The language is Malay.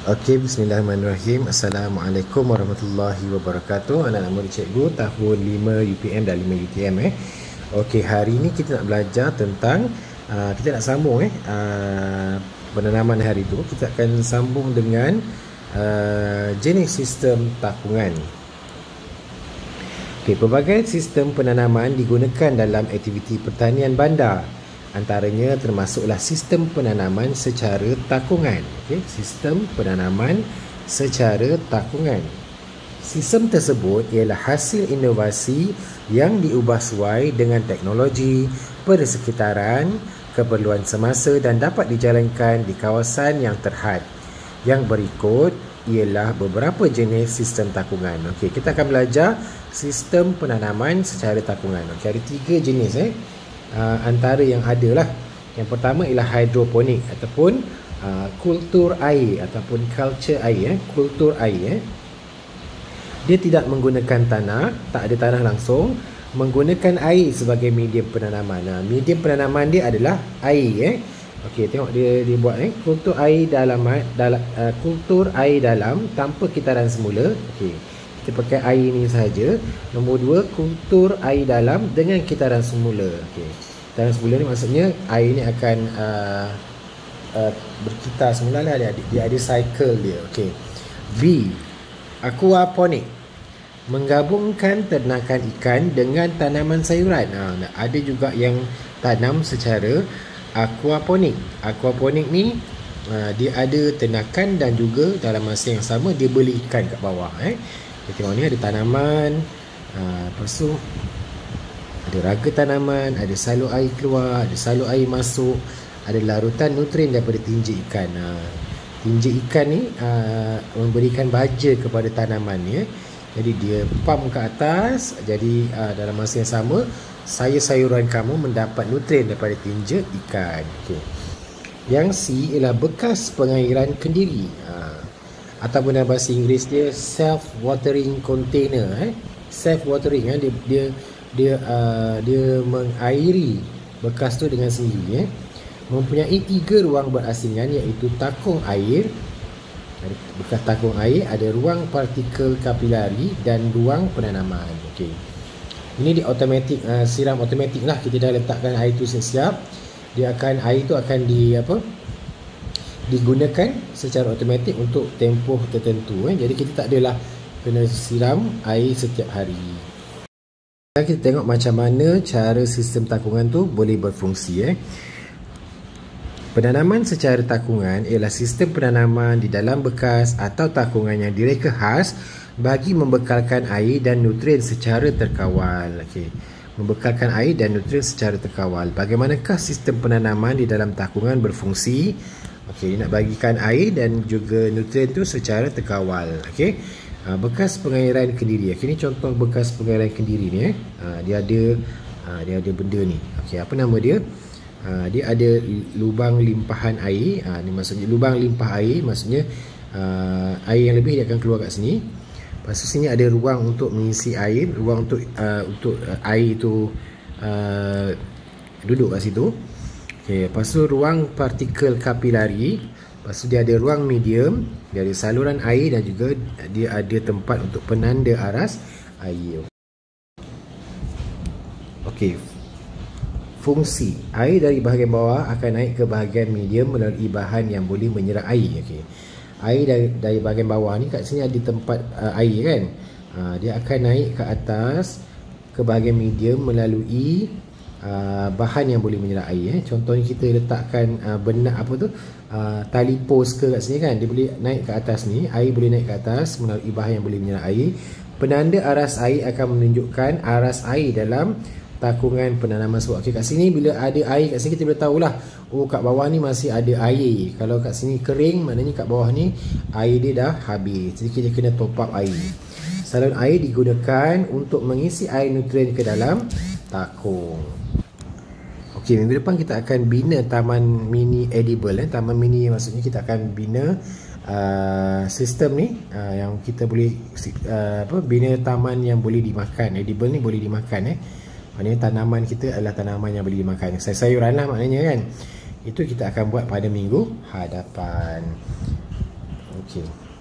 Okey, bismillahirrahmanirrahim. Assalamualaikum warahmatullahi wabarakatuh. Anak-anak murid cikgu tahun 5 UPM dan 5 UTM. Okey, hari ini kita nak belajar tentang kita nak sambung penanaman hari itu. Kita akan sambung dengan jenis sistem takungan. Okey, pelbagai sistem penanaman digunakan dalam aktiviti pertanian bandar. Antaranya termasuklah sistem penanaman secara takungan. Okay? Sistem penanaman secara takungan. Sistem tersebut ialah hasil inovasi yang diubah sesuai dengan teknologi, persekitaran, keperluan semasa dan dapat dijalankan di kawasan yang terhad. Yang berikut ialah beberapa jenis sistem takungan. Okey, kita akan belajar sistem penanaman secara takungan. Okey, ada 3 jenis antara yang ada lah. Yang pertama ialah hidroponik ataupun kultur air ataupun culture air, kultur air. Dia tidak menggunakan tanah, tak ada tanah langsung, menggunakan air sebagai medium penanaman. Medium penanaman dia adalah air. Okey, tengok dia buat kultur air dalam kultur air dalam tanpa kitaran semula. Okey, kita pakai air ni sahaja. Nombor 2, kultur air dalam dengan kitaran semula. Okey, kitaran semula ni maksudnya air ni akan berkitar semula lah. Dia ada cycle dia. Okey. B, aquaponik, menggabungkan ternakan ikan dengan tanaman sayuran. Ada juga yang tanam secara aquaponik. Aquaponik ni dia ada ternakan dan juga dalam masa yang sama dia beli ikan kat bawah. Kita tengok ni ada tanaman, lepas tu ada raga tanaman, ada salur air keluar, ada salur air masuk, ada larutan nutrien daripada tinja ikan. Tinja ikan ni memberikan baja kepada tanaman ni. Jadi dia pump ke atas. Jadi dalam masa yang sama sayur-sayuran kamu mendapat nutrien daripada tinja ikan. Okay. Yang C ialah bekas pengairan kendiri. Ataupun dalam bahasa Inggeris dia self-watering container. Self-watering, dia mengairi bekas tu dengan sendiri. Mempunyai 3 ruang berasingan, iaitu takung air. Bekas takung air, ada ruang partikel kapilari dan ruang penanaman. Okey. Ini di automatik, siram automatik lah. Kita dah letakkan air tu siap. Air tu akan digunakan secara automatik untuk tempoh tertentu. Jadi kita tak adalah kena siram air setiap hari. Kita tengok macam mana cara sistem takungan tu boleh berfungsi. Penanaman secara takungan ialah sistem penanaman di dalam bekas atau takungan yang direka khas bagi membekalkan air dan nutrien secara terkawal. Okey, membekalkan air dan nutrien secara terkawal. Bagaimanakah sistem penanaman di dalam takungan berfungsi? Okey, nak bagikan air dan juga nutrien tu secara terkawal. Okey, bekas pengairan kendiri. Okey, ni contoh bekas pengairan kendiri ni. Dia ada benda ni. Okey, apa nama dia? Dia ada lubang limpahan air. Ni maksudnya lubang limpah air, maksudnya air yang lebih dia akan keluar kat sini. Lepas tu sini ada ruang untuk mengisi air, ruang untuk air tu duduk kat situ. Okey, lepas tu ruang partikel kapilari. Lepas tu dia ada ruang medium, dia ada saluran air dan juga dia ada tempat untuk penanda aras air. Okey, fungsi air dari bahagian bawah akan naik ke bahagian medium melalui bahan yang boleh menyerap air. Okey, air dari bahagian bawah ni kat sini ada tempat air kan. Dia akan naik ke atas ke bahagian medium melalui bahan yang boleh menyerap air. Contohnya kita letakkan tali pos ke kat sini kan, dia boleh naik ke atas ni, air boleh naik ke atas melalui bahan yang boleh menyerap air. Penanda aras air akan menunjukkan aras air dalam takungan penanaman sebab. Okey, kat sini bila ada air kat sini kita boleh tahulah, oh kat bawah ni masih ada air. Kalau kat sini kering, maknanya kat bawah ni air dia dah habis. Jadi kita kena top up air. Saluran air digunakan untuk mengisi air nutrien ke dalam takung. Okey, minggu depan kita akan bina taman mini edible. Taman mini maksudnya kita akan bina sistem ni yang kita boleh bina taman yang boleh dimakan. Edible ni boleh dimakan. Maknanya tanaman kita adalah tanaman yang boleh dimakan. Sayur-sayuran lah maknanya kan. Itu kita akan buat pada minggu hadapan. Okey. Okey.